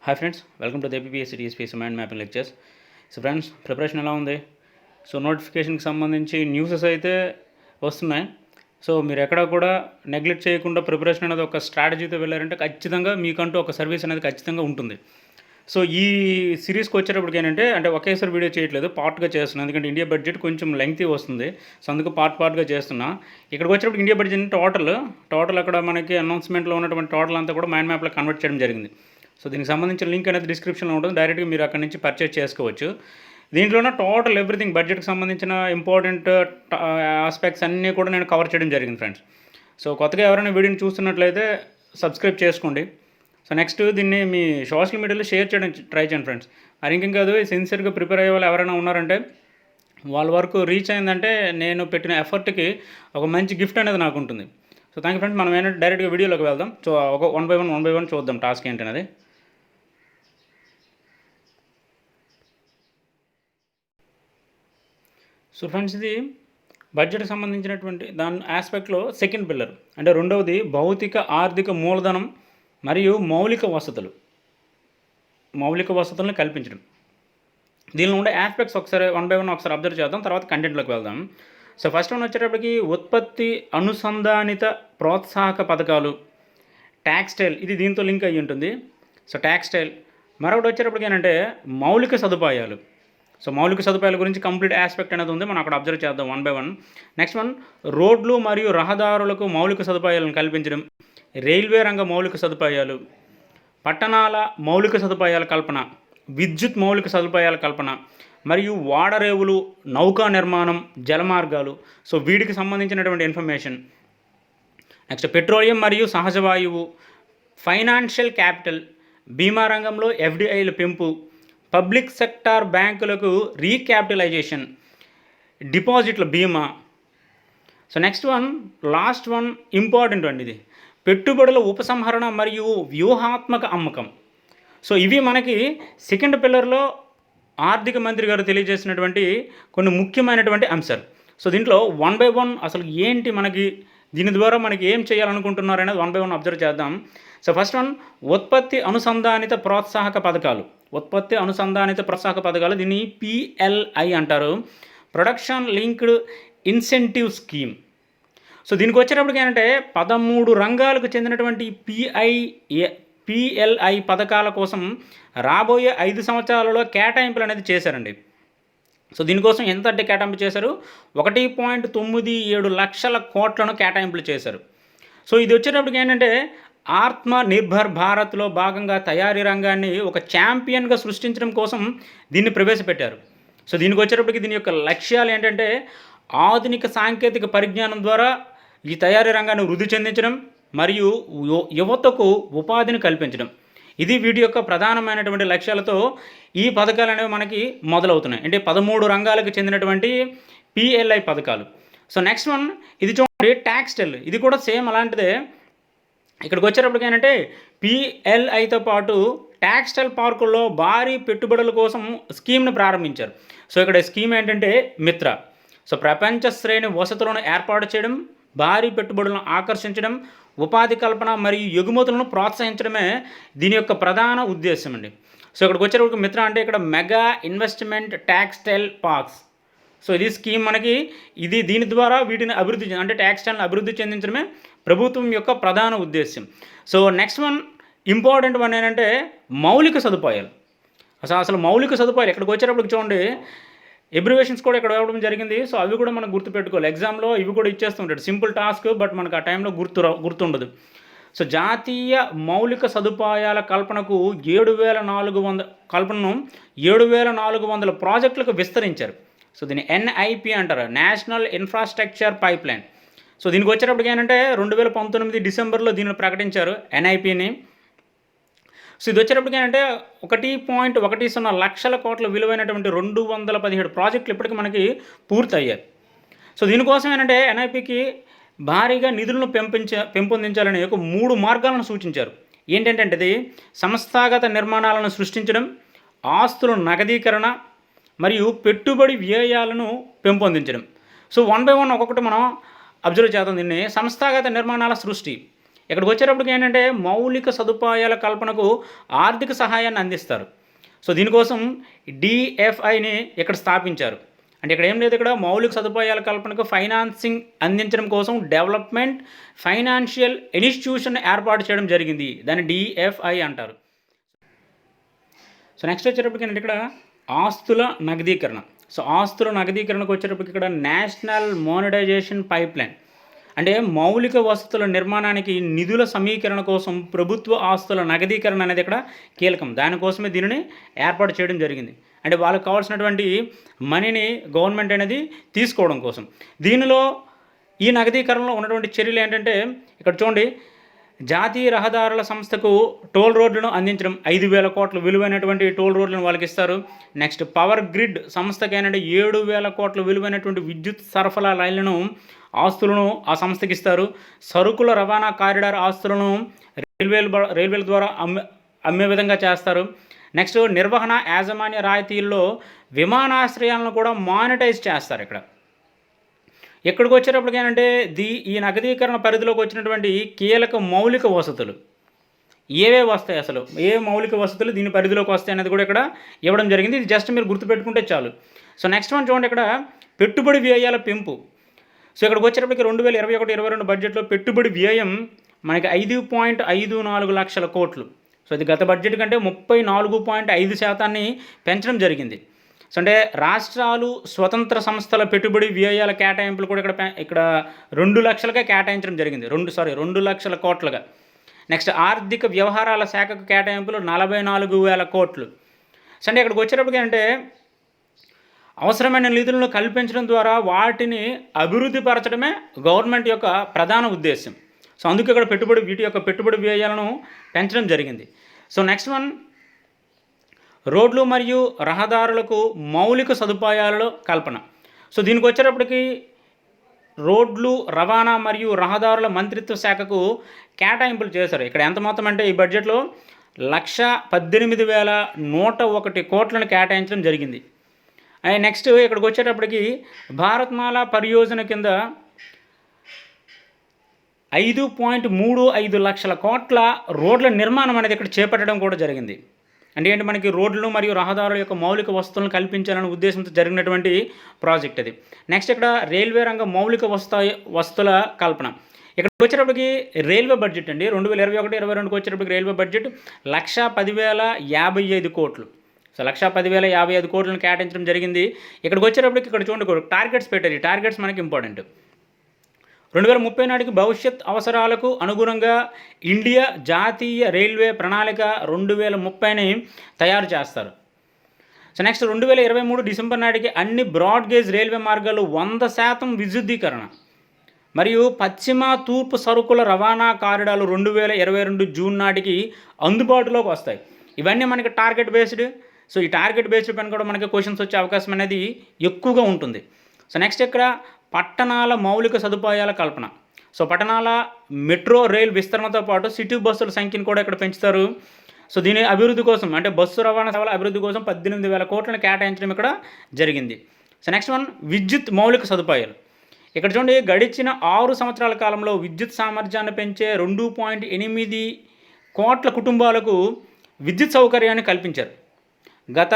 Hi friends, welcome to the APSC TSPSC mind mapping lectures. So friends, preparation ఎలా ఉంది? So నోటిఫికేషన్కి సంబంధించి newses అయితే వస్తున్నాయి. సో మీరు ఎక్కడా కూడా నెగ్లెక్ట్ చేయకుండా ప్రిపరేషన్ అనేది ఒక స్ట్రాటజీతో వెళ్ళారంటే ఖచ్చితంగా మీకంటూ ఒక సర్వీస్ అనేది ఖచ్చితంగా ఉంటుంది. సో ఈ సిరీస్కి వచ్చేటప్పటికి ఏంటంటే ఒకేసారి వీడియో చేయట్లేదు, పార్ట్గా చేస్తున్నాను. ఎందుకంటే ఇండియా బడ్జెట్ కొంచెం లెంగ్తీ వస్తుంది. సో అందుకు పార్ట్గా చేస్తున్నా. ఇక్కడికి వచ్చేటప్పుడు ఇండియా బడ్జెట్ టోటల్ అక్కడ మనకి అనౌన్స్మెంట్లో ఉన్నటువంటి టోటల్ అంతా కూడా మైండ్ మ్యాప్లో కన్వర్ట్ చేయడం జరిగింది. సో దీనికి సంబంధించిన లింక్ అనేది డిస్క్రిప్షన్లో ఉంటుంది. డైరెక్ట్గా మీరు అక్కడి నుంచి పర్చేజ్ చేసుకోవచ్చు. దీంట్లోనే టోటల్ ఎవ్రీథింగ్ బడ్జెట్కి సంబంధించిన ఇంపార్టెంట్ ఆస్పెక్ట్స్ అన్నీ కూడా నేను కవర్ చేయడం జరిగింది ఫ్రెండ్స్. సో కొత్తగా ఎవరైనా వీడియోని చూస్తున్నట్లయితే సబ్స్క్రైబ్ చేసుకోండి. సో నెక్స్ట్ దీన్ని మీ సోషల్ మీడియాలో షేర్ చేయడం ట్రై చేయండి ఫ్రెండ్స్. మరి ఇంకేం కాదు, సిన్సియర్గా ప్రిపేర్ అయ్యే వాళ్ళు ఎవరైనా ఉన్నారంటే వాళ్ళ వరకు రీచ్ అయిందంటే నేను పెట్టిన ఎఫర్ట్కి ఒక మంచి గిఫ్ట్ అనేది నాకు ఉంటుంది. So thank you friends. మనం ఏంటంటే డైరెక్ట్గా వీడియోలోకి వెళ్దాం. సో ఒక వన్ బై వన్ చూద్దాం టాస్క్ ఏంటనేది. సో ఫ్రెండ్స్, ఇది బడ్జెట్కి సంబంధించినటువంటి దాని ఆస్పెక్ట్లో సెకండ్ పిల్లర్. అంటే రెండవది భౌతిక ఆర్థిక మూలధనం మరియు మౌలిక వసతులను కల్పించడం. దీనిలో ఉండే ఆస్పెక్ట్స్ ఒకసారి వన్ బై వన్ ఒకసారి అబ్జర్వ్ చేద్దాం, తర్వాత కంటెంట్లోకి వెళ్దాం. సో ఫస్ట్ వన్ వచ్చేటప్పటికి ఉత్పత్తి అనుసంధానిత ప్రోత్సాహక పథకాలు, ట్యాక్స్టైల్, ఇది దీంతో లింక్ అయ్యి ఉంటుంది. సో ట్యాక్స్టైల్. మరొకటి వచ్చేటప్పటికి ఏంటంటే మౌలిక సదుపాయాలు. సో మౌలిక సదుపాయాల గురించి కంప్లీట్ ఆస్పెక్ట్ అనేది ఉంది, మనం అక్కడ అబ్జర్వ్ చేద్దాం one by one. Next one, రోడ్లు మరియు రహదారులకు మౌలిక సదుపాయాలను కల్పించడం, రైల్వే రంగ మౌలిక సదుపాయాలు, పట్టణాల మౌలిక సదుపాయాల కల్పన, విద్యుత్ మౌలిక సదుపాయాల కల్పన, మరియు వాడరేవులు, నౌకా నిర్మాణం, జలమార్గాలు. సో వీటికి సంబంధించినటువంటి ఇన్ఫర్మేషన్. నెక్స్ట్ పెట్రోలియం మరియు సహజ వాయువు, ఫైనాన్షియల్ క్యాపిటల్, బీమా రంగంలో ఎఫ్డిఐల పెంపు, పబ్లిక్ సెక్టార్ బ్యాంకులకు రీక్యాపిటలైజేషన్, డిపాజిట్ల బీమా. So next one, last one important అండి, ఇది పెట్టుబడుల ఉపసంహరణ మరియు వ్యూహాత్మక అమ్మకం. సో ఇవి మనకి సెకండ్ పిల్లర్లో ఆర్థిక మంత్రి గారు తెలియజేసినటువంటి కొన్ని ముఖ్యమైనటువంటి అంశాలు. సో దీంట్లో వన్ బై వన్ అసలు ఏంటి, మనకి దీని ద్వారా మనకి ఏం చేయాలనుకుంటున్నారు అనేది వన్ బై వన్ అబ్జర్వ్ చేద్దాం. సో ఫస్ట్ వన్, ఉత్పత్తి అనుసంధానిత ప్రోత్సాహక పథకాలు. దీన్ని పిఎల్ఐ అంటారు, production linked incentive scheme. So దీనికి వచ్చేటప్పటికి ఏంటంటే 13 రంగాలకు చెందినటువంటి పిఎల్ఐ పథకాల కోసం రాబోయే 5 సంవత్సరాలలో కేటాయింపులు అనేది చేశారండి. సో దీనికోసం ఎంత అంటే కేటాయింపు చేశారు, 1.97 లక్షల కోట్లను కేటాయింపులు చేశారు. సో ఇది వచ్చేటప్పటికి ఏంటంటే ఆత్మ నిర్భర్ భారత్లో భాగంగా తయారీ రంగాన్ని ఒక ఛాంపియన్గా సృష్టించడం కోసం దీన్ని ప్రవేశపెట్టారు. సో దీనికి వచ్చేటప్పటికి దీని యొక్క లక్ష్యాలు ఏంటంటే ఆధునిక సాంకేతిక పరిజ్ఞానం ద్వారా ఈ తయారీ రంగాన్ని వృద్ధి చెందించడం మరియు యువతకు ఉపాధిని కల్పించడం. ఇది వీటి యొక్క ప్రధానమైనటువంటి లక్ష్యాలతో ఈ పథకాలు అనేవి మనకి మొదలవుతున్నాయి. అంటే 13 రంగాలకు చెందినటువంటి పిఎల్ఐ పథకాలు. సో నెక్స్ట్ వన్, ఇది చూడండి ట్యాక్స్టైల్. ఇది కూడా సేమ్ అలాంటిదే. ఇక్కడికి వచ్చేటప్పటికి ఏంటంటే పిఎల్ఐతో పాటు ట్యాక్స్టైల్ పార్కుల్లో భారీ పెట్టుబడుల కోసం స్కీమ్ను ప్రారంభించారు. సో ఇక్కడ స్కీమ్ ఏంటంటే మిత్ర. సో ప్రపంచ శ్రేణి వసతులను ఏర్పాటు చేయడం, భారీ పెట్టుబడులను ఆకర్షించడం, ఉపాధి కల్పన మరియు ఎగుమతులను ప్రోత్సహించడమే దీని యొక్క ప్రధాన ఉద్దేశం అండి. సో ఇక్కడికి వచ్చేటప్పటికి మిత్ర అంటే ఇక్కడ మెగా ఇన్వెస్ట్మెంట్ ట్యాక్స్టైల్ పార్క్స్. సో ఇది స్కీమ్ మనకి, దీని ద్వారా వీటిని ట్యాక్స్టైల్ని అభివృద్ధి చెందించడమే ప్రభుత్వం యొక్క ప్రధాన ఉద్దేశం. So next one, important one ఏంటంటే మౌలిక సదుపాయాలు. అసలు మౌలిక సదుపాయాలు ఇక్కడికి వచ్చేటప్పటికి చూడండి, ఎబ్రివేషన్స్ కూడా ఇక్కడ ఇవ్వడం జరిగింది. సో అవి కూడా మనం గుర్తుపెట్టుకోవాలి. ఎగ్జామ్లో ఇవి కూడా ఇచ్చేస్తుంటాడు, సింపుల్ టాస్క్, బట్ మనకు ఆ టైంలో గుర్తుండదు. సో జాతీయ మౌలిక సదుపాయాల కల్పనకు 7,400 ప్రాజెక్టులకు విస్తరించారు. సో దీన్ని ఎన్ఐపి అంటారు, నేషనల్ ఇన్ఫ్రాస్ట్రక్చర్ పైప్లైన్. సో దీనికి వచ్చేటప్పటికి ఏంటంటే 2019 డిసెంబర్లో దీన్ని ప్రకటించారు ఎన్ఐపిని. సో ఇది వచ్చేటప్పటికి ఏంటంటే 1.10 లక్షల కోట్ల విలువైనటువంటి 217 ప్రాజెక్టులు ఇప్పటికీ మనకి పూర్తయ్యాయి. సో దీనికోసం ఏంటంటే ఎన్ఐపికి భారీగా నిధులను పెంపొందించాలని ఒక 3 మార్గాలను సూచించారు. ఏంటంటే అది సంస్థాగత నిర్మాణాలను సృష్టించడం, ఆస్తుల నగదీకరణ మరియు పెట్టుబడి వ్యయాలను పెంపొందించడం. సో వన్ బై వన్ ఒక్కొక్కటి మనం అబ్జర్వ్ చేద్దాం. దీన్ని సంస్థాగత నిర్మాణాల సృష్టి. ఇక్కడికి వచ్చేటప్పటికి ఏంటంటే మౌలిక సదుపాయాల కల్పనకు ఆర్థిక సహాయాన్ని అందిస్తారు. సో దీనికోసం డిఎఫ్ఐని ఇక్కడ స్థాపించారు. అంటే ఇక్కడ ఏం లేదు, ఇక్కడ మౌలిక సదుపాయాల కల్పనకు ఫైనాన్సింగ్ అందించడం కోసం డెవలప్మెంట్ ఫైనాన్షియల్ ఇన్స్టిట్యూషన్ ఏర్పాటు చేయడం జరిగింది. దాన్ని డిఎఫ్ఐ అంటారు. సో నెక్స్ట్ వచ్చేటప్పటికి ఏంటంటే ఇక్కడ ఆస్తుల నగదీకరణ. సో ఆస్తుల నగదీకరణకు వచ్చేటప్పటికి ఇక్కడ నేషనల్ మోనటైజేషన్ పైప్లైన్, అంటే మౌలిక వసతుల నిర్మాణానికి నిధుల సమీకరణ కోసం ప్రభుత్వ ఆస్తుల నగదీకరణ అనేది ఇక్కడ కీలకం. దానికోసమే దీనిని ఏర్పాటు చేయడం జరిగింది. అంటే వాళ్ళకి కావాల్సినటువంటి మనీని గవర్నమెంట్ అనేది తీసుకోవడం కోసం. దీనిలో ఈ నగదీకరణలో ఉన్నటువంటి చర్యలు ఏంటంటే ఇక్కడ చూడండి, జాతీయ రహదారుల సంస్థకు టోల్ రోడ్లను అందించడం, 5,000 కోట్ల విలువైనటువంటి టోల్ రోడ్లను వాళ్ళకి ఇస్తారు. నెక్స్ట్ పవర్ గ్రిడ్ సంస్థకి ఏంటంటే 7,000 కోట్ల విలువైనటువంటి విద్యుత్ సరఫరా లైన్లను ఆస్తులను ఆ సంస్థకి ఇస్తారు. సరుకుల రవాణా కారిడార్ ఆస్తులను రైల్వేల ద్వారా అమ్మే విధంగా చేస్తారు. నెక్స్ట్ నిర్వహణ యాజమాన్య రాయితీల్లో విమానాశ్రయాలను కూడా మానిటైజ్ చేస్తారు. ఇక్కడికి వచ్చేటప్పటికి ఏంటంటే ఈ నగదీకరణ పరిధిలోకి వచ్చినటువంటి కీలక మౌలిక వసతులు ఏవే వస్తాయి, అసలు ఏ మౌలిక వసతులు దీని పరిధిలోకి వస్తాయి అనేది కూడా ఇక్కడ ఇవ్వడం జరిగింది. ఇది జస్ట్ మీరు గుర్తుపెట్టుకుంటే చాలు. సో నెక్స్ట్ వన్ చూడండి, ఇక్కడ పెట్టుబడి వ్యయాల పెంపు. సో ఇక్కడికి వచ్చేటప్పటికి 2021-22 బడ్జెట్లో పెట్టుబడి వ్యయం మనకి 5.54 లక్షల కోట్లు. సో ఇది గత బడ్జెట్ కంటే 34.5% పెంచడం జరిగింది. సో అంటే రాష్ట్రాలు స్వతంత్ర సంస్థల పెట్టుబడి వ్యయాల కేటాయింపులు కూడా ఇక్కడ 2 లక్షలుగా కేటాయించడం జరిగింది. 2 లక్షల కోట్లుగా. నెక్స్ట్ ఆర్థిక వ్యవహారాల శాఖకు కేటాయింపులు 44,000 కోట్లు. సో అంటే ఇక్కడికి వచ్చేటప్పటికి అంటే అవసరమైన నిధులను కల్పించడం ద్వారా వాటిని అభివృద్ధి పరచడమే గవర్నమెంట్ యొక్క ప్రధాన ఉద్దేశం. సో అందుకే ఇక్కడ వీటి యొక్క పెట్టుబడి వ్యయాలను పెంచడం జరిగింది. సో నెక్స్ట్ వన్, రోడ్లు మరియు రహదారులకు మౌలిక సదుపాయాల కల్పన. సో దీనికి వచ్చేటప్పటికి రోడ్లు రవాణా మరియు రహదారుల మంత్రిత్వ శాఖకు కేటాయింపులు చేశారు. ఇక్కడ ఎంత మొత్తం అంటే ఈ బడ్జెట్లో 118,101 కోట్లను కేటాయించడం జరిగింది. అండ్ నెక్స్ట్ ఇక్కడికి వచ్చేటప్పటికి భారత్మాల పరియోజన కింద 5.35 లక్షల కోట్ల రోడ్ల నిర్మాణం అనేది ఇక్కడ చేపట్టడం కూడా జరిగింది. అంటే ఏంటి, మనకి రోడ్లు మరియు రహదారుల యొక్క మౌలిక వసతులను కల్పించాలనే ఉద్దేశంతో జరిగినటువంటి ప్రాజెక్ట్ అది. నెక్స్ట్ ఇక్కడ రైల్వే రంగ మౌలిక వసతుల కల్పన. ఇక్కడికి వచ్చేటప్పటికి రైల్వే బడ్జెట్ అండి 2021-22 వచ్చేటప్పటికి రైల్వే బడ్జెట్ 110,055 కోట్లు. సో 110,055 కోట్లను కేటాయించడం జరిగింది. ఇక్కడికి వచ్చేటప్పటికి ఇక్కడ చూడండి టార్గెట్స్ పెట్టారు. ఈ టార్గెట్స్ మనకి ఇంపార్టెంట్. 2030 నాటికి భవిష్యత్ అవసరాలకు అనుగుణంగా ఇండియా జాతీయ రైల్వే ప్రణాళిక 2030ని తయారు చేస్తారు. సో నెక్స్ట్ 2023 డిసెంబర్ నాటికి అన్ని బ్రాడ్ గేజ్ రైల్వే మార్గాలు 100% విద్యుద్దీకరణ మరియు పశ్చిమ తూర్పు సరుకుల రవాణా కారిడార్లు 2022 జూన్ నాటికి అందుబాటులోకి వస్తాయి. ఇవన్నీ మనకి టార్గెట్ బేస్డ్. సో ఈ టార్గెట్ బేస్డ్ పైన కూడా మనకి క్వశ్చన్స్ వచ్చే అవకాశం అనేది ఎక్కువగా ఉంటుంది. సో నెక్స్ట్ ఇక్కడ పట్టణాల మౌలిక సదుపాయాల కల్పన. సో పట్టణాల మెట్రో రైల్ విస్తరణతో పాటు సిటీ బస్సుల సంఖ్యను కూడా ఇక్కడ పెంచుతారు. సో దీని అభివృద్ధి కోసం అంటే బస్సు రవాణా సేవల అభివృద్ధి కోసం 18,000 కోట్లను కేటాయించడం ఇక్కడ జరిగింది. సో నెక్స్ట్ వన్, విద్యుత్ మౌలిక సదుపాయాలు. ఇక్కడ చూడండి, గడిచిన 6 సంవత్సరాల కాలంలో విద్యుత్ సామర్థ్యాన్ని పెంచే 2.8 కోట్ల కుటుంబాలకు విద్యుత్ సౌకర్యాన్ని కల్పించారు. గత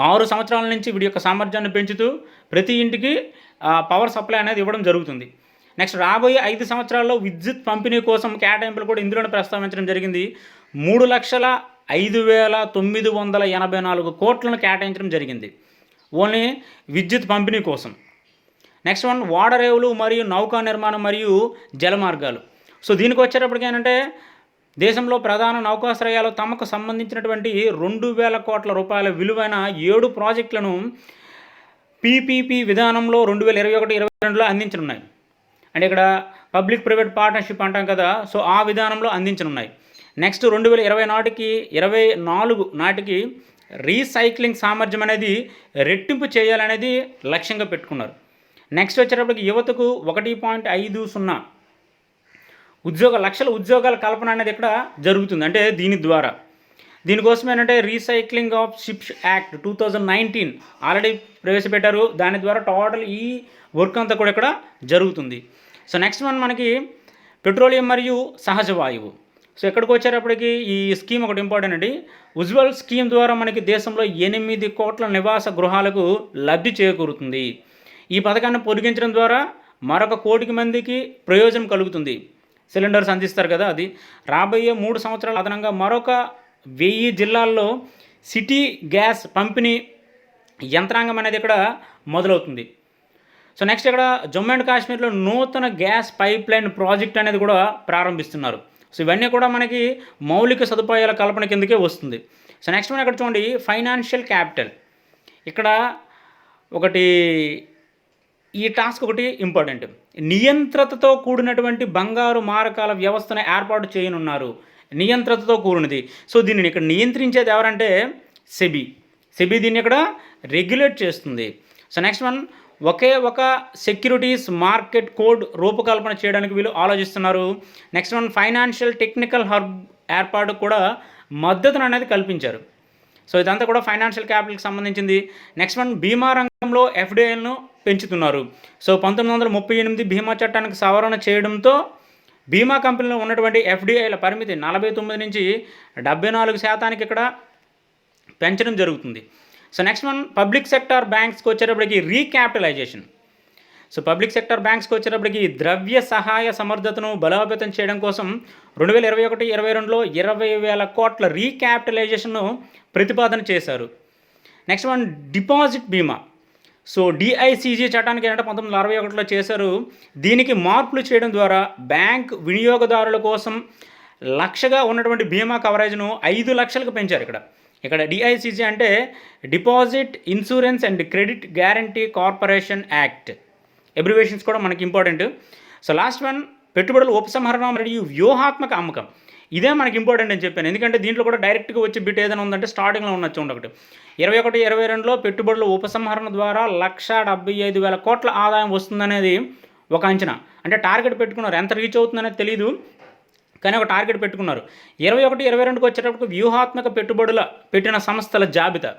6 సంవత్సరాల నుంచి వీడి యొక్క సామర్థ్యాన్ని పెంచుతూ ప్రతి ఇంటికి పవర్ సప్లై అనేది ఇవ్వడం జరుగుతుంది. నెక్స్ట్ రాబోయే 5 సంవత్సరాల్లో విద్యుత్ పంపిణీ కోసం కేటాయింపులు కూడా ఇందులోనే ప్రస్తావించడం జరిగింది. 3,05,984 కోట్లను కేటాయించడం జరిగింది ఓన్లీ విద్యుత్ పంపిణీ కోసం. నెక్స్ట్ వన్, ఓడరేవులు మరియు నౌకా నిర్మాణం మరియు జలమార్గాలు. సో దీనికి వచ్చేటప్పటికి ఏంటంటే దేశంలో ప్రధాన నౌకాశ్రయాలు తమకు సంబంధించినటువంటి 2,000 కోట్ల రూపాయల విలువైన 7 ప్రాజెక్టులను పీపీపీ విధానంలో 2021-22లో అందించనున్నాయి. అంటే ఇక్కడ పబ్లిక్ ప్రైవేట్ పార్ట్నర్షిప్ అంటాం కదా, సో ఆ విధానంలో అందించనున్నాయి. నెక్స్ట్ 2024 నాటికి రీసైక్లింగ్ సామర్థ్యం అనేది రెట్టింపు చేయాలనేది లక్ష్యంగా పెట్టుకున్నారు. నెక్స్ట్ వచ్చేటప్పటికి యువతకు 1.50 లక్షల ఉద్యోగాల కల్పన అనేది ఇక్కడ జరుగుతుంది. అంటే దీనికోసం ఏంటంటే recycling of ships act 2019 already ప్రవేశపెట్టారు. దాని ద్వారా టోటల్ ఈ వర్క్ అంతా కూడా ఇక్కడ జరుగుతుంది. సో నెక్స్ట్ వన్ మనకి పెట్రోలియం మరియు సహజ వాయువు. సో ఎక్కడికి వచ్చేటప్పటికి ఈ స్కీమ్ ఒకటి ఇంపార్టెంట్ అండి. ఉజ్వల్ స్కీమ్ ద్వారా మనకి దేశంలో 8 కోట్ల నివాస గృహాలకు లబ్ధి చేకూరుతుంది. ఈ పథకాన్ని పొడిగించడం ద్వారా మరొక 1 కోటి మందికి ప్రయోజనం కలుగుతుంది. సిలిండర్స్ అందిస్తారు కదా అది. రాబోయే 3 సంవత్సరాల అదనంగా మరొక 1000 జిల్లాల్లో సిటీ గ్యాస్ పంపిణీ యంత్రాంగం అనేది ఇక్కడ మొదలవుతుంది. సో నెక్స్ట్ ఇక్కడ జమ్మూ అండ్ కాశ్మీర్లో నూతన గ్యాస్ పైప్ లైన్ ప్రాజెక్ట్ అనేది కూడా ప్రారంభిస్తున్నారు. సో ఇవన్నీ కూడా మనకి మౌలిక సదుపాయాల కల్పన కిందకే వస్తుంది. సో నెక్స్ట్ మనం ఇక్కడ చూడండి, ఫైనాన్షియల్ క్యాపిటల్. ఇక్కడ ఒకటి ఈ టాస్క్ ఒకటి ఇంపార్టెంట్. నియంత్రణతో కూడినటువంటి బంగారు మారకాల వ్యవస్థను ఏర్పాటు చేయనున్నారు. నియంత్రణతో కూడినది. సో దీనిని ఇక్కడ నియంత్రించేది ఎవరంటే సెబీ. సెబీ దీన్ని ఇక్కడ రెగ్యులేట్ చేస్తుంది. సో నెక్స్ట్ వన్, ఒకే ఒక సెక్యూరిటీస్ మార్కెట్ కోడ్ రూపకల్పన చేయడానికి వీళ్ళు ఆలోచిస్తున్నారు. Next one, financial technical hub ఏర్పాటు కూడా మద్దతును అనేది కల్పించారు. సో ఇదంతా కూడా ఫైనాన్షియల్ క్యాపిటల్కి సంబంధించింది. నెక్స్ట్ వన్, బీమా రంగంలో ఎఫ్డిఐలను పెంచుతున్నారు. సో 1938 బీమా చట్టానికి సవరణ చేయడంతో బీమా కంపెనీలో ఉన్నటువంటి ఎఫ్డిఐల పరిమితి 49 నుంచి 74% ఇక్కడ పెంచడం జరుగుతుంది. So next one, public sector బ్యాంక్స్కి వచ్చేటప్పటికి రీక్యాపిటలైజేషన్. సో పబ్లిక్ సెక్టార్ బ్యాంక్స్కి వచ్చేటప్పటికి ద్రవ్య సహాయ సమర్థతను బలోపేతం చేయడం కోసం 2021-22లో 20,000 కోట్ల రీక్యాపిటలైజేషన్ను ప్రతిపాదన చేశారు. నెక్స్ట్ వన్, డిపాజిట్ బీమా. సో డిఐసిజి చట్టానికి ఏంటంటే 1961లో చేశారు. దీనికి మార్పులు చేయడం ద్వారా బ్యాంక్ వినియోగదారుల కోసం లక్షగా ఉన్నటువంటి బీమా కవరేజ్ను 5 లక్షలకు పెంచారు. ఇక్కడ డిఐసిజి అంటే deposit insurance and credit guarantee corporation act. Abbreviations కూడా మనకి ఇంపార్టెంట్. సో లాస్ట్ వన్, పెట్టుబడుల ఉపసంహరణ మరియు వ్యూహాత్మక అమ్మకం. ఇదే మనకి ఇంపార్టెంట్ అని చెప్పాను, ఎందుకంటే దీంట్లో కూడా డైరెక్ట్గా వచ్చే బిట్ ఏదైనా ఉందంటే స్టార్టింగ్లో ఉన్నచ్చు ఒకటి. 21-22లో పెట్టుబడుల ఉపసంహరణ ద్వారా 1,75,000 కోట్ల ఆదాయం వస్తుందనేది ఒక అంచనా. అంటే టార్గెట్ పెట్టుకున్నారు, ఎంత రీచ్ అవుతుందనేది తెలియదు, కానీ ఒక టార్గెట్ పెట్టుకున్నారు. 21-22కి వచ్చేటప్పుడు వ్యూహాత్మక పెట్టుబడుల పెట్టిన సంస్థల జాబితా.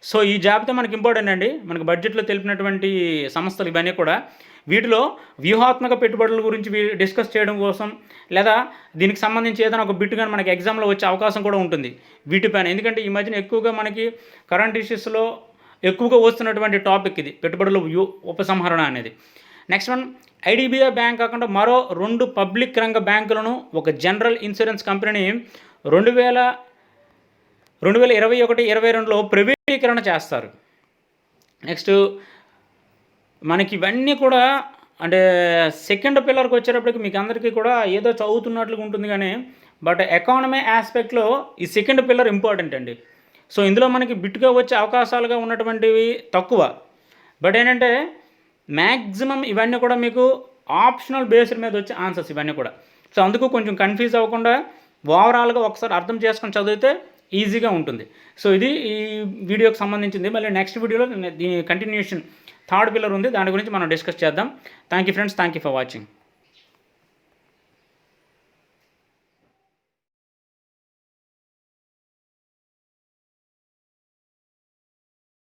సో ఈ జాబితా మనకి ఇంపార్టెంట్ అండి. మనకి బడ్జెట్లో తెలిపినటువంటి సంస్థలు ఇవన్నీ కూడా. వీటిలో వ్యూహాత్మక పెట్టుబడుల గురించి డిస్కస్ చేయడం కోసం, లేదా దీనికి సంబంధించి ఏదైనా ఒక బిట్ కానీ మనకి ఎగ్జామ్లో వచ్చే అవకాశం కూడా ఉంటుంది వీటిపైన. ఎందుకంటే ఈ మధ్యన ఎక్కువగా మనకి కరెంట్ ఇష్యూస్లో ఎక్కువగా వస్తున్నటువంటి టాపిక్ ఇది, పెట్టుబడుల ఉపసంహరణ అనేది. నెక్స్ట్ వన్, ఐడిబిఐ బ్యాంక్ కాకుండా మరో 2 పబ్లిక్ రంగ బ్యాంకులను, ఒక జనరల్ ఇన్సూరెన్స్ కంపెనీని 2021-22లో ప్రైవేటీకరణ చేస్తారు. నెక్స్ట్ మనకి ఇవన్నీ కూడా అంటే సెకండ్ పిల్లర్కి వచ్చేటప్పటికి మీకు అందరికీ కూడా ఏదో చదువుతున్నట్లుగా ఉంటుంది, కానీ బట్ ఎకానమీ ఆస్పెక్ట్లో ఈ సెకండ్ పిల్లర్ ఇంపార్టెంట్ అండి. సో ఇందులో మనకి బిట్గా వచ్చే అవకాశాలుగా ఉన్నటువంటివి తక్కువ, బట్ ఏంటంటే మ్యాక్సిమం ఇవన్నీ కూడా మీకు ఆప్షనల్ బేస్డ్ మీద వచ్చే ఆన్సర్స్ ఇవన్నీ కూడా. సో అందుకు కొంచెం కన్ఫ్యూజ్ అవ్వకుండా ఓవరాల్గా ఒకసారి అర్థం చేసుకొని చదివితే ఈజీగా ఉంటుంది. సో ఇది ఈ వీడియోకి సంబంధించింది. మళ్ళీ నెక్స్ట్ వీడియోలో దీని కంటిన్యూషన్ థర్డ్ పిల్లర్ ఉంది, దాని గురించి మనం డిస్కస్ చేద్దాం. Thank you friends, thank you for watching.